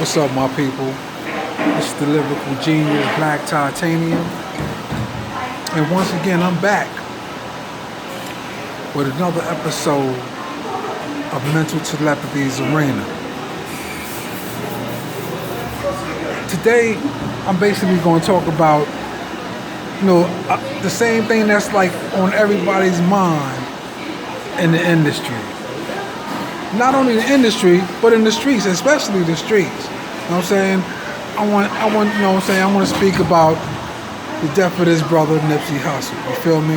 What's up, my people? It's the lyrical genius, Black Titanium. And once again, I'm back with another episode of Mental Telepathy's Arena. Today, I'm basically going to talk about, the same thing that's like on everybody's mind in the industry. Not only the industry, but in the streets, especially the streets. You know what I'm saying? I want to speak about the death of this brother, Nipsey Hussle. You feel me?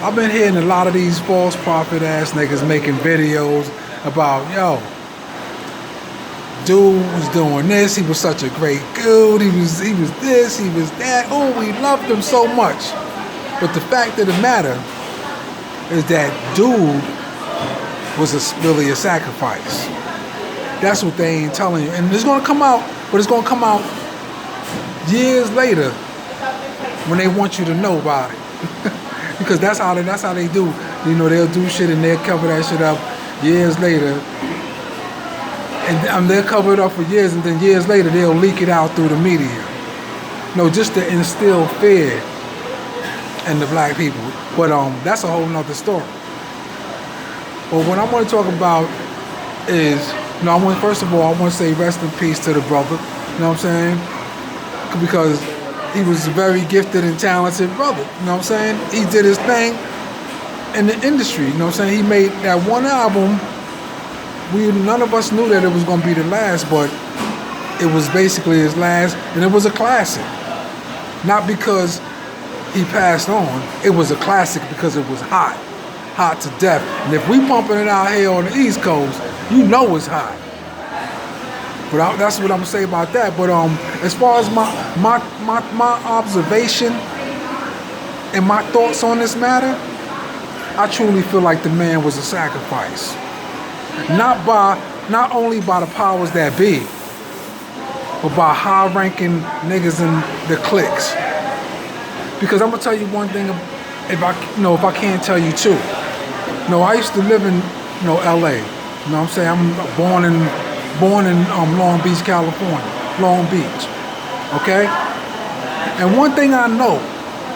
I've been hearing a lot of these false prophet ass niggas making videos about, dude was doing this, he was such a great dude, he was this, he was that, oh, we loved him so much. But the fact of the matter is that dude was really a sacrifice. That's what they ain't telling you. And it's gonna come out, but it's gonna come out years later when they want you to know about it. Because that's how they do. They'll do shit and they'll cover that shit up years later. And they'll cover it up for years, and then years later they'll leak it out through the media. Just to instill fear in the black people. But that's a whole nother story. But what I want to talk about is, first of all, I want to say rest in peace to the brother. You know what I'm saying? Because he was a very gifted and talented brother. You know what I'm saying? He did his thing in the industry. You know what I'm saying? He made that one album. None of us knew that it was going to be the last, but it was basically his last, and it was a classic. Not because he passed on. It was a classic because it was hot to death. And if we pumping it out here on the East Coast, it's hot. But that's what I'm gonna say about that. But as far as my observation and my thoughts on this matter, I truly feel like the man was a sacrifice. Not only by the powers that be, but by high-ranking niggas in the cliques. Because I'm gonna tell you one thing, if I can't tell you two. I used to live in LA. You know what I'm saying? I'm born in Long Beach, California. Long Beach. Okay? And one thing I know,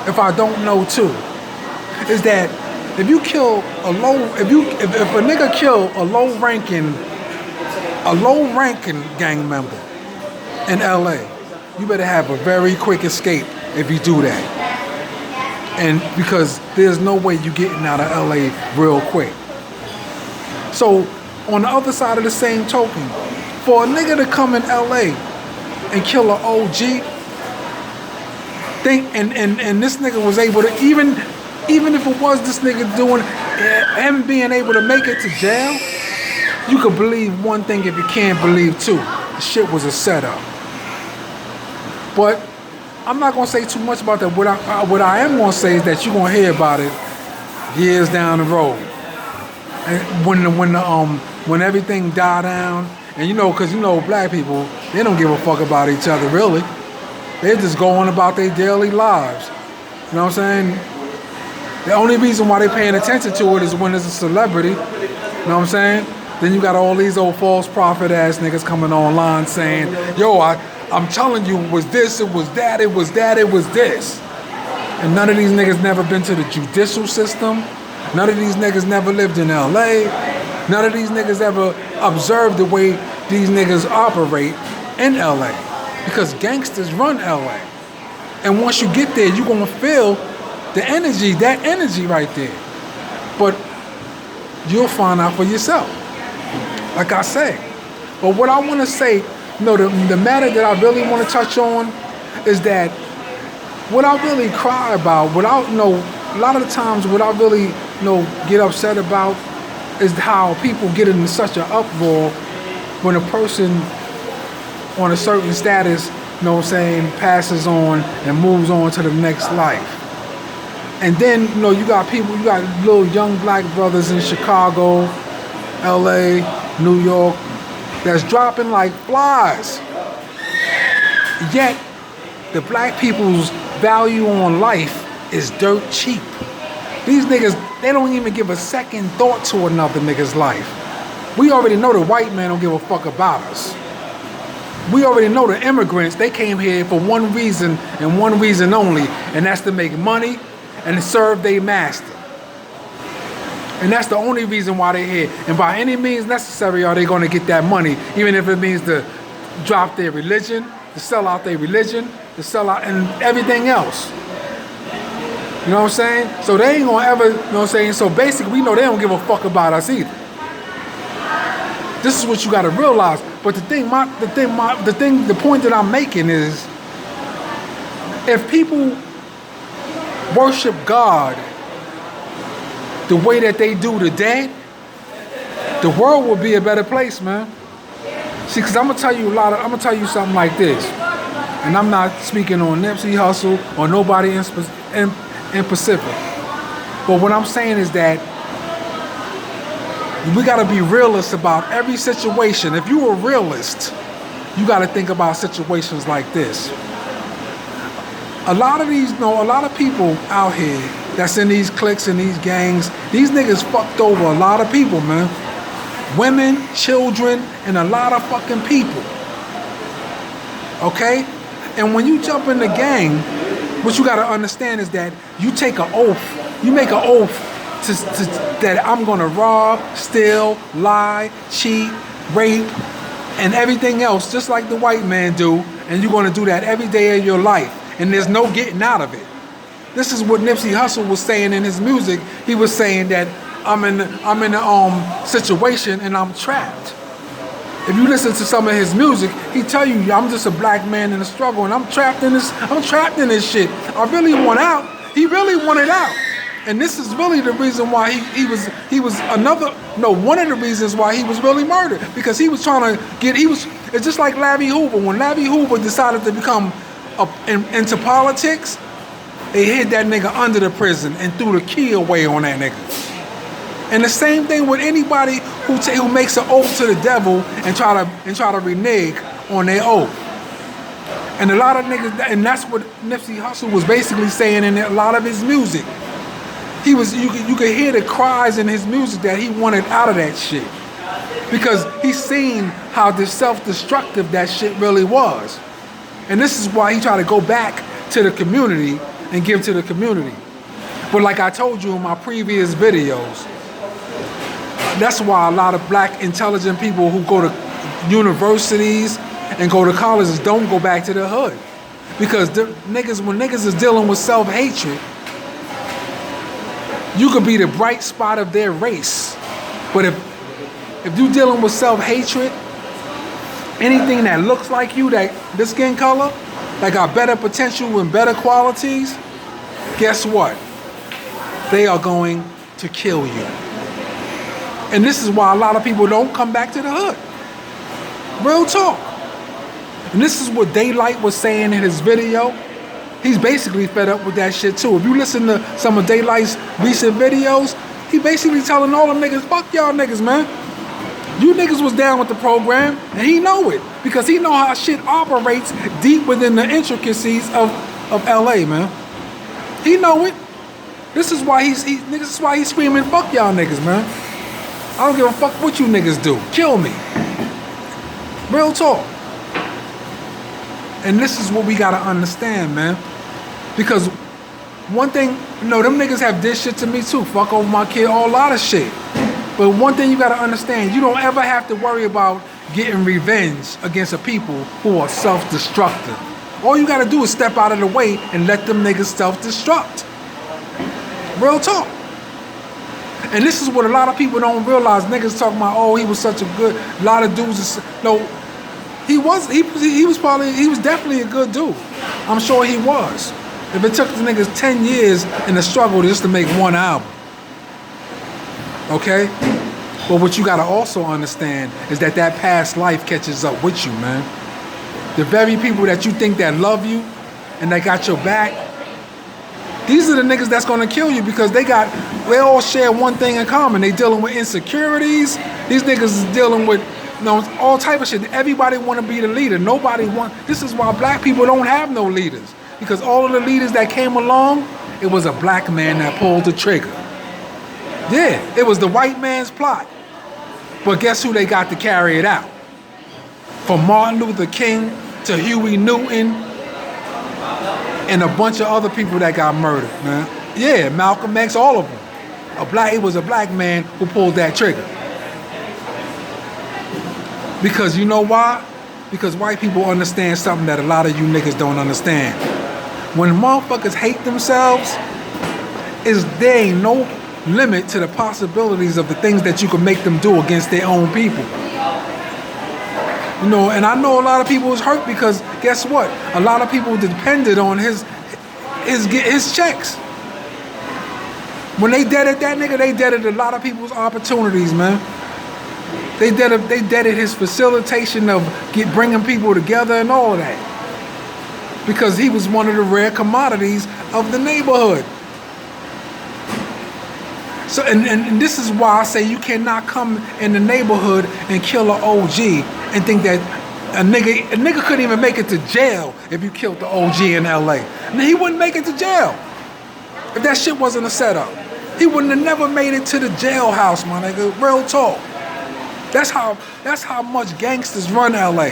if I don't know too, is that if you kill if a nigga kill a low ranking gang member in LA, you better have a very quick escape if you do that. And because there's no way you getting out of LA real quick. So on the other side of the same token, for a nigga to come in LA and kill an OG, and this nigga was able to, even if it was this nigga doing him being able to make it to jail, you could believe one thing if you can't believe two. The shit was a setup. But I'm not gonna say too much about that. What I am gonna say is that you're gonna hear about it years down the road, and when everything die down, and because black people, they don't give a fuck about each other really. They just go on about their daily lives. You know what I'm saying? The only reason why they paying attention to it is when it's a celebrity. You know what I'm saying? Then you got all these old false prophet ass niggas coming online saying, I'm telling you, it was this, it was that, it was that, it was this. And none of these niggas never been to the judicial system. None of these niggas never lived in LA. None of these niggas ever observed the way these niggas operate in LA. Because gangsters run LA. And once you get there, you're gonna feel the energy, that energy right there. But you'll find out for yourself. Like I say. But what I wanna say, the matter that I really want to touch on is that what I really cry about, a lot of the times what I really, get upset about is how people get in such an uproar when a person on a certain status, passes on and moves on to the next life. And then, you got little young black brothers in Chicago, LA, New York, that's dropping like flies. Yet, the black people's value on life is dirt cheap. These niggas, they don't even give a second thought to another nigga's life. We already know the white man don't give a fuck about us. We already know the immigrants, they came here for one reason and one reason only, and that's to make money and to serve their master. And that's the only reason why they're here. And by any means necessary are they going to get that money, even if it means to drop their religion, to sell out their religion, to sell out and everything else. You know what I'm saying? So they ain't gonna ever, you know what I'm saying? So basically we know they don't give a fuck about us either. This is what you gotta realize. But the point that I'm making is, if people worship God the way that they do today, the world will be a better place, man. See, because I'm gonna tell you something like this, and I'm not speaking on Nipsey Hussle or nobody in Pacific. But what I'm saying is that we gotta be realists about every situation. If you're a realist, you gotta think about situations like this. A lot of people out here that's in these cliques and these gangs, these niggas fucked over a lot of people, man. Women, children, and a lot of fucking people. Okay? And when you jump in the gang, what you gotta understand is that you take an oath. You make an oath that I'm gonna rob, steal, lie, cheat, rape, and everything else, just like the white man do, and you're gonna do that every day of your life, and there's no getting out of it. This is what Nipsey Hussle was saying in his music. He was saying that I'm in a situation and I'm trapped. If you listen to some of his music, he tell you, I'm just a black man in a struggle and I'm trapped in this shit. I really want out. He really wanted out. And this is really the reason why one of the reasons why he was really murdered. Because he was trying to it's just like Larry Hoover. When Larry Hoover decided to become into politics, they hid that nigga under the prison and threw the key away on that nigga. And the same thing with anybody who makes an oath to the devil and try to renege on their oath. And a lot of niggas, and that's what Nipsey Hussle was basically saying in a lot of his music. You could hear the cries in his music that he wanted out of that shit, because he's seen how self-destructive that shit really was. And this is why he tried to go back to the community and give to the community. But like I told you in my previous videos, that's why a lot of black intelligent people who go to universities and go to colleges don't go back to the hood. Because when niggas is dealing with self-hatred, you could be the bright spot of their race. But if you're dealing with self-hatred, anything that looks like you, this skin color, that got better potential and better qualities, guess what? They are going to kill you. And this is why a lot of people don't come back to the hood. Real talk. And this is what Daylight was saying in his video. He's basically fed up with that shit too. If you listen to some of Daylight's recent videos, he basically telling all them niggas, fuck y'all niggas, man. You niggas was down with the program, and he know it. Because he know how shit operates deep within the intricacies of LA, man. He know it. This is why he's screaming, fuck y'all niggas, man. I don't give a fuck what you niggas do. Kill me. Real talk. And this is what we gotta understand, man. Because one thing, them niggas have did shit to me too. Fuck over my kid, a lot of shit. But one thing you gotta understand, you don't ever have to worry about getting revenge against a people who are self-destructive. All you gotta do is step out of the way and let them niggas self-destruct. Real talk. And this is what a lot of people don't realize. Niggas talking about, oh, he was such a good, a lot of dudes, he was definitely a good dude. I'm sure he was. If it took the niggas 10 years in the struggle just to make one album. Okay? But what you gotta also understand is that past life catches up with you, man. The very people that you think that love you and that got your back, these are the niggas that's gonna kill you, because they all share one thing in common. They dealing with insecurities. These niggas is dealing with all type of shit. Everybody want to be the leader. This is why black people don't have no leaders. Because all of the leaders that came along, it was a black man that pulled the trigger. Yeah, it was the white man's plot. But guess who they got to carry it out? From Martin Luther King to Huey Newton and a bunch of other people that got murdered, man. Yeah, Malcolm X, all of them. It was a black man who pulled that trigger. Because you know why? Because white people understand something that a lot of you niggas don't understand. When motherfuckers hate themselves, there ain't no limit to the possibilities of the things that you can make them do against their own people. You know, and I know a lot of people was hurt because guess what? A lot of people depended on his checks. When they deaded that nigga, they deaded a lot of people's opportunities, man. They deaded his facilitation of bringing people together and all of that. Because he was one of the rare commodities of the neighborhood. So, and this is why I say you cannot come in the neighborhood and kill an OG and think that a nigga couldn't even make it to jail if you killed the OG in LA. And he wouldn't make it to jail if that shit wasn't a setup. He wouldn't have never made it to the jailhouse, my nigga. Real talk. That's how much gangsters run LA.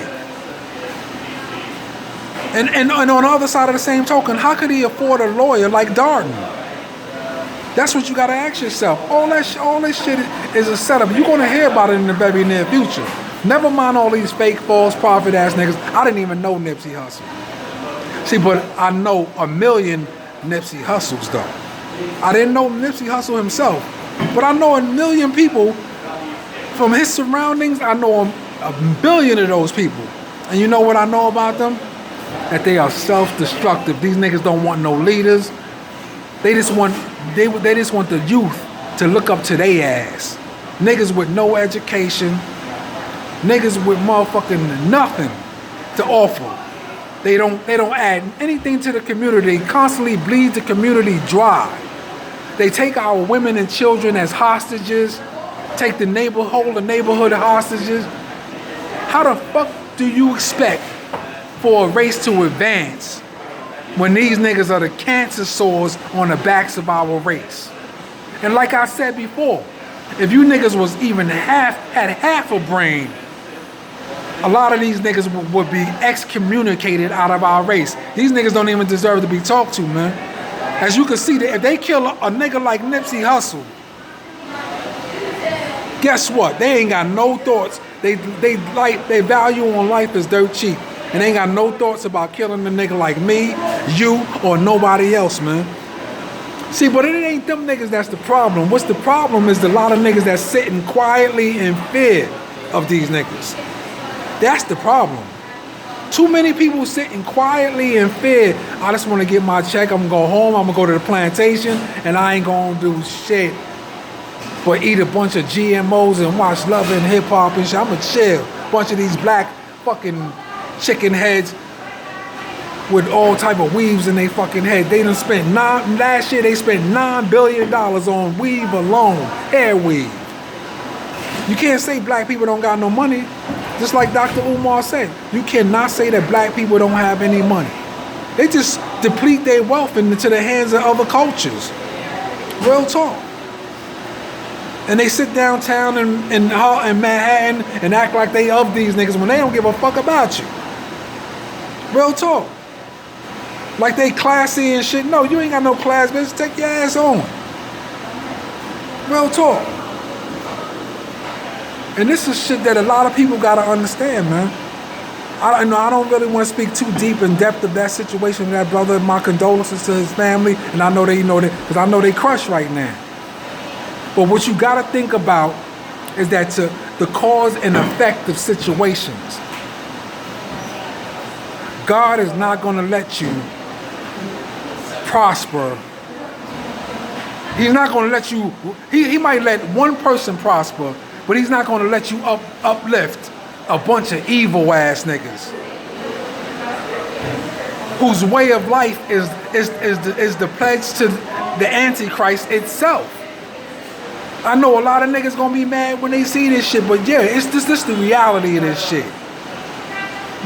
And on the other side of the same token, how could he afford a lawyer like Darden? That's what you gotta ask yourself. All that shit is a setup. You're gonna hear about it in the very near future. Never mind all these fake, false prophet ass niggas. I didn't even know Nipsey Hussle. See, but I know a million Nipsey Hussles though. I didn't know Nipsey Hussle himself, but I know a million people from his surroundings. I know a billion of those people. And you know what I know about them? That they are self-destructive. These niggas don't want no leaders. They just want the youth to look up to their ass. Niggas with no education, niggas with motherfucking nothing to offer. They don't add anything to the community. They constantly bleed the community dry. They take our women and children as hostages, take the neighborhood hostages. How the fuck do you expect for a race to advance when these niggas are the cancer sores on the backs of our race? And like I said before, if you niggas was even had half a brain, a lot of these niggas would be excommunicated out of our race. These niggas don't even deserve to be talked to, man. As you can see, if they kill a nigga like Nipsey Hussle, guess what? They ain't got no thoughts. They value on life is dirt cheap. And they ain't got no thoughts about killing a nigga like me, you, or nobody else, man. See, but it ain't them niggas that's the problem. What's the problem is the lot of niggas that's sitting quietly in fear of these niggas. That's the problem. Too many people sitting quietly in fear. I just want to get my check. I'm going to go home. I'm going to go to the plantation. And I ain't going to do shit but eat a bunch of GMOs and watch Love and Hip Hop and shit. I'm going to chill. Bunch of these black fucking chicken heads with all type of weaves in their fucking head. They done spent last year they spent $9 billion on weave alone, hair weave. You can't say black people don't got no money. Just like Dr. Umar said, you cannot say that black people don't have any money. They just deplete their wealth into the hands of other cultures. Real talk. And they sit downtown in Manhattan and act like they of these niggas when they don't give a fuck about you. Real talk. Like they classy and shit. No, you ain't got no class, bitch. Take your ass on. Real talk. And this is shit that a lot of people gotta understand, man. I don't really want to speak too deep in depth of that situation with that brother. My condolences to his family, and I know they know that because I know they crushed right now. But what you gotta think about is that the cause and effect of situations. God is not gonna let you prosper. He's not gonna let you. He might let one person prosper. But he's not going to let you uplift a bunch of evil ass niggas whose way of life is the pledge to the Antichrist itself. I know a lot of niggas gonna be mad when they see this shit, but yeah, it's this the reality of this shit.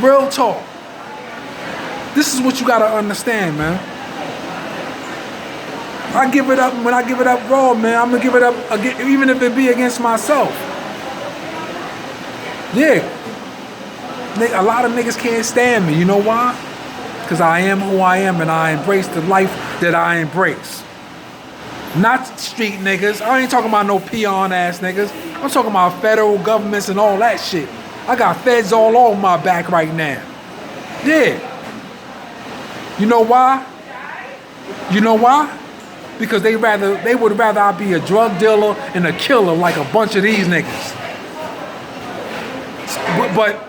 Real talk. This is what you gotta understand, man. I give it up when I give it up raw, man. I'm gonna give it up again, even if it be against myself. Yeah. A lot of niggas can't stand me. You know why? Because I am who I am and I embrace the life that I embrace. Not street niggas. I ain't talking about no peon ass niggas. I'm talking about federal governments and all that shit. I got feds all over my back right now. Yeah. You know why? You know why? Because they would rather I be a drug dealer and a killer like a bunch of these niggas. But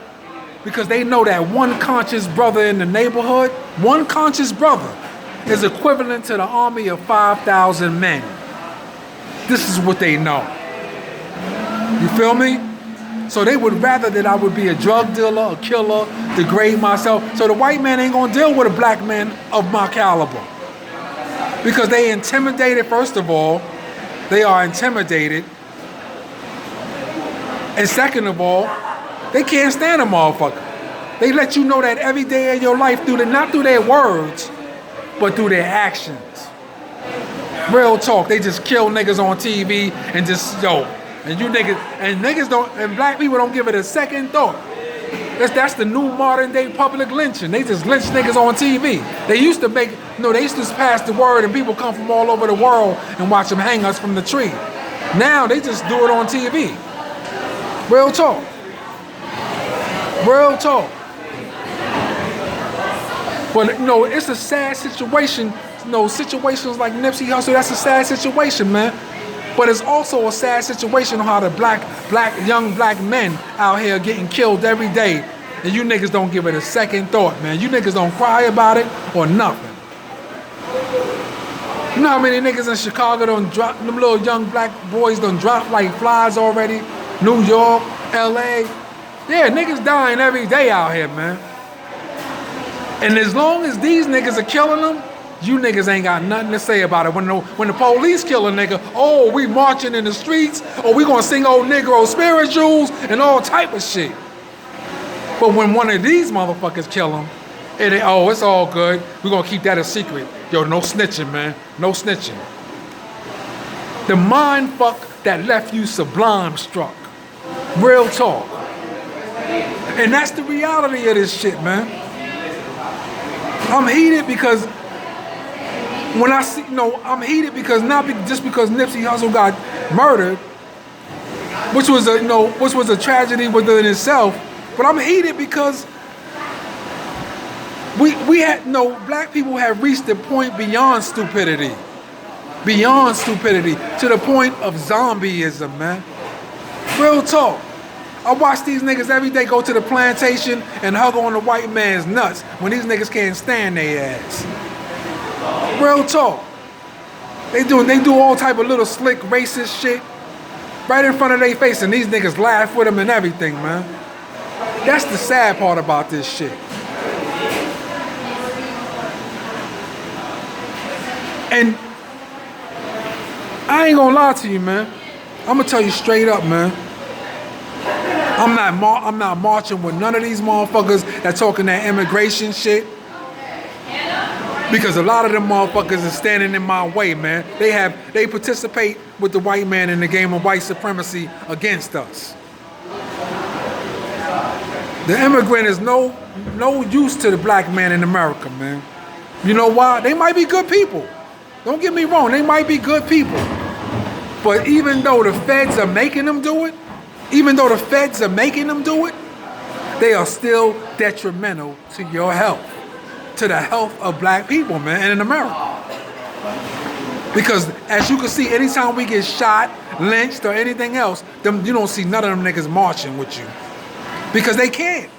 because they know that one conscious brother in the neighborhood, one conscious brother is equivalent to the army of 5,000 men. This is what they know. You feel me? So they would rather that I would be a drug dealer, a killer, degrade myself. So the white man ain't gonna deal with a black man of my caliber. Because they intimidated, first of all. They are intimidated. And second of all, they can't stand a motherfucker. They let you know that every day of your life, not through their words, but through their actions. Real talk, they just kill niggas on TV and just, and you niggas, and black people don't give it a second thought. That's the new modern day public lynching. They just lynch niggas on TV. They used to pass the word and people come from all over the world and watch them hang us from the tree. Now they just do it on TV. Real talk. Real talk. But it's a sad situation. Situations like Nipsey Hussle, that's a sad situation, man. But it's also a sad situation how the young black men out here getting killed every day, and you niggas don't give it a second thought, man. You niggas don't cry about it or nothing. You know how many niggas in Chicago done drop, them little young black boys done drop like flies already? New York, LA. Yeah, niggas dying every day out here, man. And as long as these niggas are killing them, you niggas ain't got nothing to say about it. When the police kill a nigga, we marching in the streets, or we gonna sing old Negro spirituals and all type of shit. But when one of these motherfuckers kill him, it's all good. We gonna keep that a secret. No snitching, man. No snitching. The mind fuck that left you sublime struck. Real talk. And that's the reality of this shit, man. I'm heated because when I see, I'm heated because just because Nipsey Hussle got murdered, which was a tragedy within itself, but I'm heated because black people have reached the point beyond stupidity, to the point of zombie-ism, man. Real talk. I watch these niggas every day go to the plantation and hug on the white man's nuts when these niggas can't stand their ass. Real talk. They do all type of little slick racist shit right in front of their face, and these niggas laugh with them and everything, man. That's the sad part about this shit. And I ain't gonna lie to you, man. I'm gonna tell you straight up, man. I'm not marching with none of these motherfuckers that talking that immigration shit. Because a lot of them motherfuckers are standing in my way, man. They participate with the white man in the game of white supremacy against us. The immigrant is no use to the black man in America, man. You know why? They might be good people. Don't get me wrong, they might be good people. But even though the feds are making them do it, they are still detrimental to your health. To the health of black people, man, and in America. Because as you can see, anytime we get shot, lynched, or anything else, you don't see none of them niggas marching with you. Because they can't.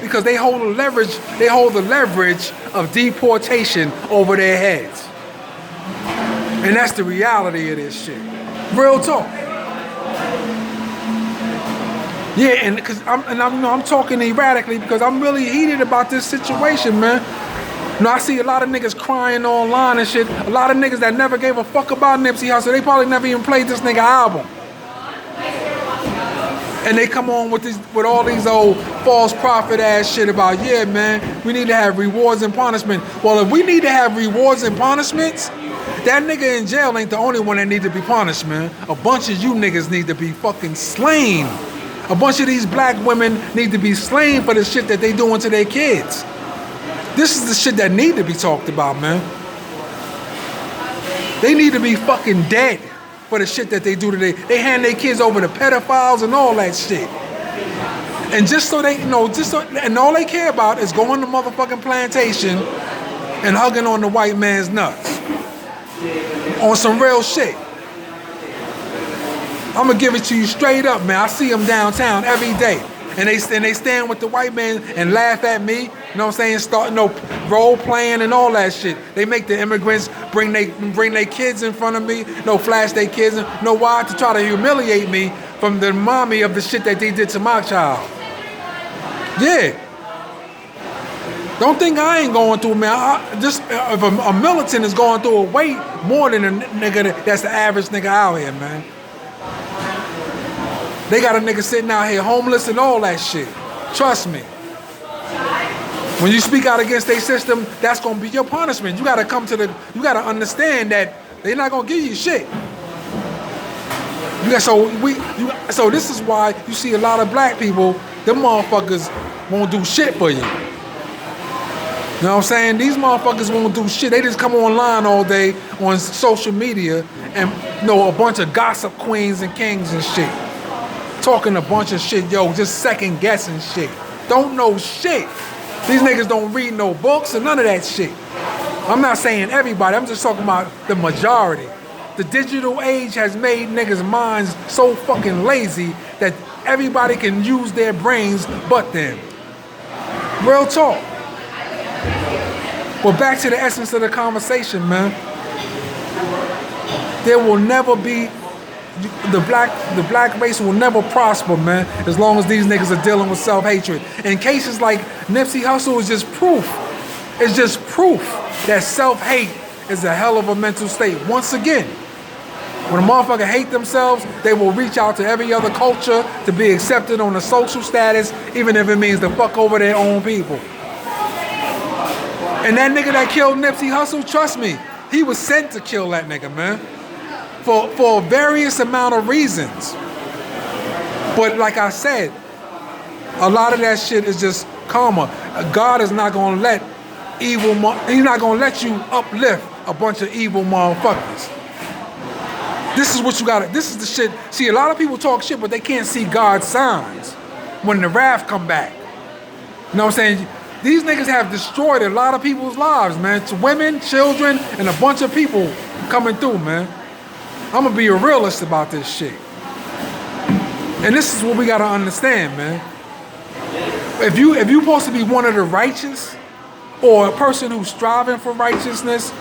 Because they hold the leverage of deportation over their heads. And that's the reality of this shit. Real talk. Yeah, and I'm talking erratically because I'm really heated about this situation, man. I see a lot of niggas crying online and shit. A lot of niggas that never gave a fuck about Nipsey Hussle. They probably never even played this nigga album. And they come on with all these old false prophet ass shit about, yeah, man, we need to have rewards and punishment. Well, if we need to have rewards and punishments, that nigga in jail ain't the only one that need to be punished, man. A bunch of you niggas need to be fucking slain. A bunch of these black women need to be slain for the shit that they doing to their kids. This is the shit that need to be talked about, man. They need to be fucking dead for the shit that they do today. They hand their kids over to pedophiles and all that shit. And just so they, and all they care about is going to motherfucking plantation and hugging on the white man's nuts. On some real shit. I'm gonna give it to you straight up, man. I see them downtown every day. And they stand with the white man and laugh at me, you know what I'm saying? Start role playing and all that shit. They make the immigrants bring their kids in front of me, flash their kids, why? To try to humiliate me from the mommy of the shit that they did to my child. Yeah. Don't think I ain't going through, man. If a militant is going through it way more than a nigga that's the average nigga out here, man. They got a nigga sitting out here homeless and all that shit. Trust me. When you speak out against their system, that's gonna be your punishment. You gotta understand that they're not gonna give you shit. So this is why you see a lot of black people, them motherfuckers won't do shit for you. You know what I'm saying? These motherfuckers won't do shit. They just come online all day on social media and a bunch of gossip queens and kings and shit. Talking a bunch of shit, just second guessing shit. Don't know shit. These niggas don't read no books and none of that shit. I'm not saying everybody, I'm just talking about the majority. The digital age has made niggas' minds so fucking lazy that everybody can use their brains but them. Real talk. But back to the essence of the conversation, man. There will never be the black race will never prosper, man, as long as these niggas are dealing with self-hatred. And cases like Nipsey Hussle is just proof. It's just proof that self-hate is a hell of a mental state. Once again, when a motherfucker hate themselves, they will reach out to every other culture to be accepted on a social status, even if it means to fuck over their own people. And that nigga that killed Nipsey Hussle, trust me, he was sent to kill that nigga, man. For a various amount of reasons. But like I said, a lot of that shit is just karma. God is not gonna let he's not gonna let you uplift a bunch of evil motherfuckers. This is what you gotta, this is the shit. See, a lot of people talk shit, but they can't see God's signs when the wrath come back. You know what I'm saying? These niggas have destroyed a lot of people's lives, man. To women, children, and a bunch of people coming through, man. I'm gonna be a realist about this shit. And this is what we gotta understand, man. If you supposed to be one of the righteous, or a person who's striving for righteousness,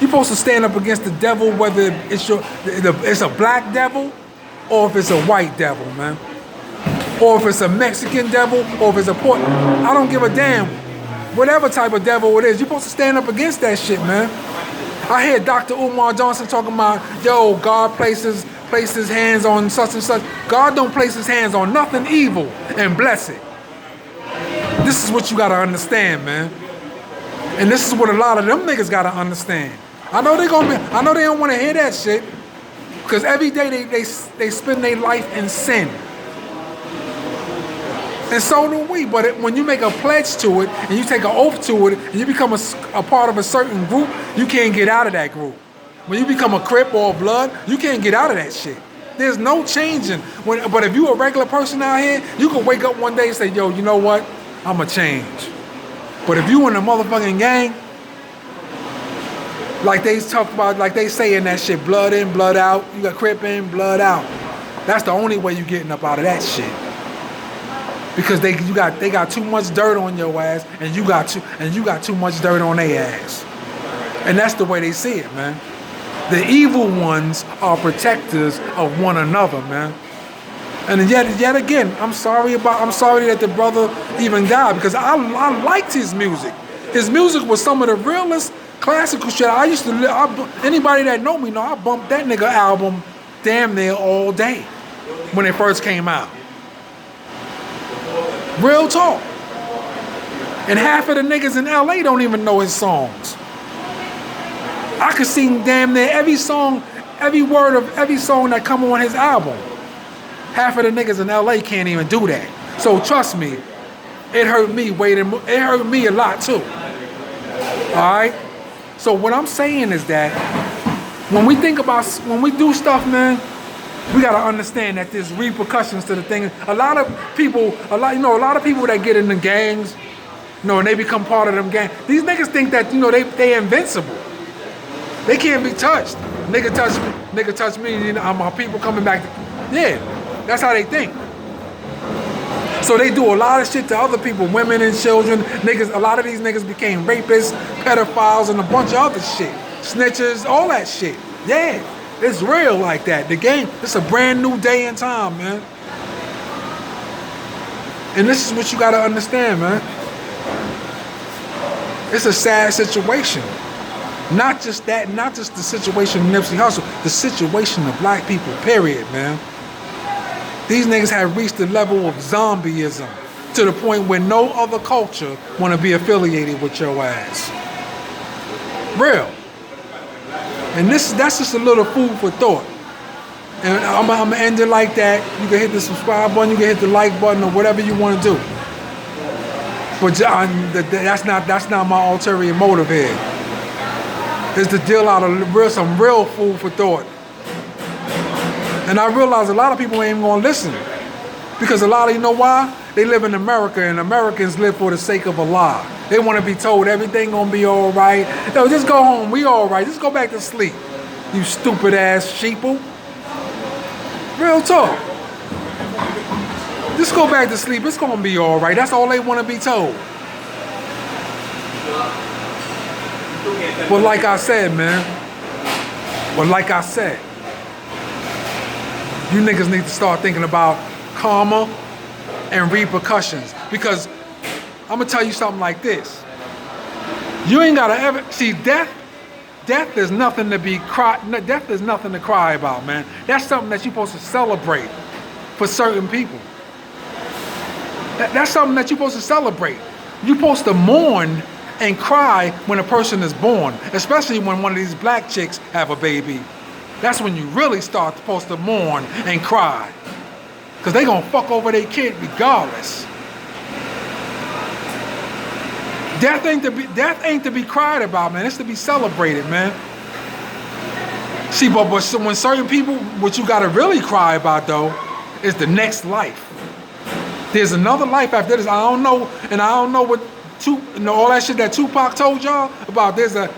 you're supposed to stand up against the devil, whether it's a black devil, or if it's a white devil, man. Or if it's a Mexican devil, or if it's a Puerto, I don't give a damn. Whatever type of devil it is, you're supposed to stand up against that shit, man. I hear Dr. Umar Johnson talking about, God places his hands on such and such. God don't place his hands on nothing evil and bless it. This is what you gotta understand, man. And this is what a lot of them niggas gotta understand. I know they don't wanna hear that shit, because every day they spend their life in sin. And so do we, but when you make a pledge to it, and you take an oath to it, and you become a part of a certain group, you can't get out of that group. When you become a Crip or a Blood, you can't get out of that shit. There's no changing. But if you a regular person out here, you can wake up one day and say, you know what? I'ma change. But if you in a motherfucking gang, like they talk about, like they say in that shit, blood in, blood out, you got Crip in, blood out. That's the only way you getting up out of that shit. Because they got too much dirt on your ass, and you got too much dirt on their ass. And that's the way they see it, man. The evil ones are protectors of one another, man. And yet again, I'm sorry that the brother even died, because I liked his music. His music was some of the realest classical shit. Anybody that know me know I bumped that nigga album damn near all day when it first came out. Real talk. And half of the niggas in LA don't even know his songs. I could sing damn near every song, every word of every song that come on his album. Half of the niggas in LA can't even do that. So trust me, it hurt me it hurt me a lot too. Alright? So what I'm saying is that when we do stuff, man, we gotta understand that there's repercussions to the thing. A lot of people that get in the gangs, and they become part of them gangs. These niggas think that, they invincible. They can't be touched. Nigga touch me, my people coming back. Yeah, that's how they think. So they do a lot of shit to other people, women and children. Niggas, a lot of these niggas became rapists, pedophiles, and a bunch of other shit. Snitches, all that shit. Yeah, it's real like that. The game, it's a brand new day and time, man. And this is what you gotta understand, man. It's a sad situation. Not just that, not just the situation of Nipsey Hussle, the situation of black people, period, man. These niggas have reached the level of zombie-ism to the point where no other culture want to be affiliated with your ass. Real. And that's just a little food for thought. And I'm gonna end it like that. You can hit the subscribe button, you can hit the like button, or whatever you want to do. But that's not my ulterior motive here. It's to deal out some real food for thought. And I realize a lot of people ain't even gonna listen. Because you know why? They live in America, and Americans live for the sake of a lie. They want to be told everything gonna be all right. No, just go home, we all right. Just go back to sleep, you stupid ass sheeple. Real talk. Just go back to sleep, it's gonna be all right. That's all they want to be told. But like I said, man, you niggas need to start thinking about karma and repercussions. Because I'm gonna tell you something like this. You ain't gotta ever see death. Death is nothing to Death is nothing to cry about, man. That's something that you're supposed to celebrate for certain people. That's something that you're supposed to celebrate. You're supposed to mourn and cry when a person is born, especially when one of these black chicks have a baby. That's when you really supposed to mourn and cry. Because they gonna fuck over their kid regardless. Death ain't to be cried about, man. It's to be celebrated, man. See, but when certain people, what you gotta really cry about though, is the next life. There's another life after this. I don't know what all that shit that Tupac told y'all about. There's a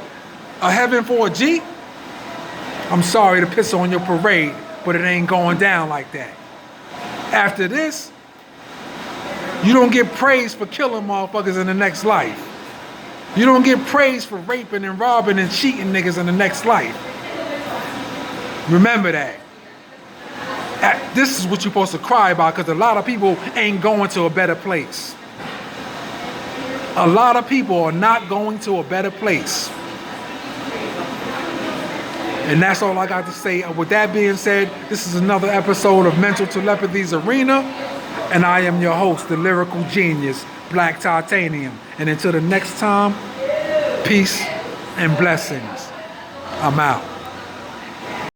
heaven for a G. I'm sorry to piss on your parade, but it ain't going down like that. After this, you don't get praised for killing motherfuckers in the next life. You don't get praised for raping and robbing and cheating niggas in the next life. Remember that. This is what you're supposed to cry about, because a lot of people ain't going to a better place. A lot of people are not going to a better place. And that's all I got to say. With that being said, this is another episode of Mental Telepathy's Arena. And I am your host, the lyrical genius, Black Titanium. And until the next time, peace and blessings. I'm out.